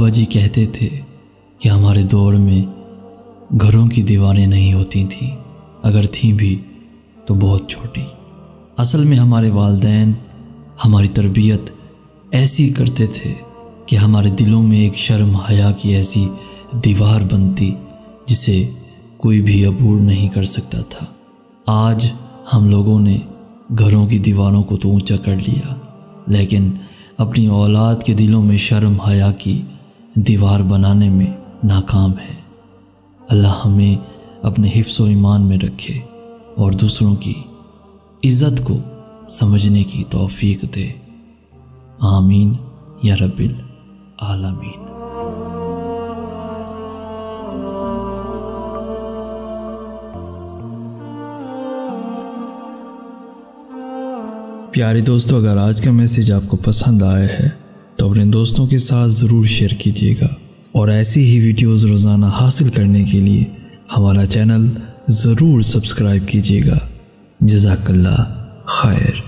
بابا جی کہتے تھے کہ ہمارے دور میں گھروں کی دیواریں نہیں ہوتی تھیں، اگر تھیں بھی تو بہت چھوٹی۔ اصل میں ہمارے والدین ہماری تربیت ایسی کرتے تھے کہ ہمارے دلوں میں ایک شرم حیا کی ایسی دیوار بنتی جسے کوئی بھی عبور نہیں کر سکتا تھا۔ آج ہم لوگوں نے گھروں کی دیواروں کو تو اونچا کر لیا، لیکن اپنی اولاد کے دلوں میں شرم حیا کی دیوار بنانے میں ناکام ہے۔ اللہ ہمیں اپنے حفظ و ایمان میں رکھے اور دوسروں کی عزت کو سمجھنے کی توفیق دے۔ آمین یا رب العالمین۔ پیارے دوستو، اگر آج کا میسیج آپ کو پسند آیا ہے تو اپنے دوستوں کے ساتھ ضرور شیئر کیجیے گا، اور ایسی ہی ویڈیوز روزانہ حاصل کرنے کے لیے ہمارا چینل ضرور سبسکرائب کیجیے گا۔ جزاک اللہ خیر۔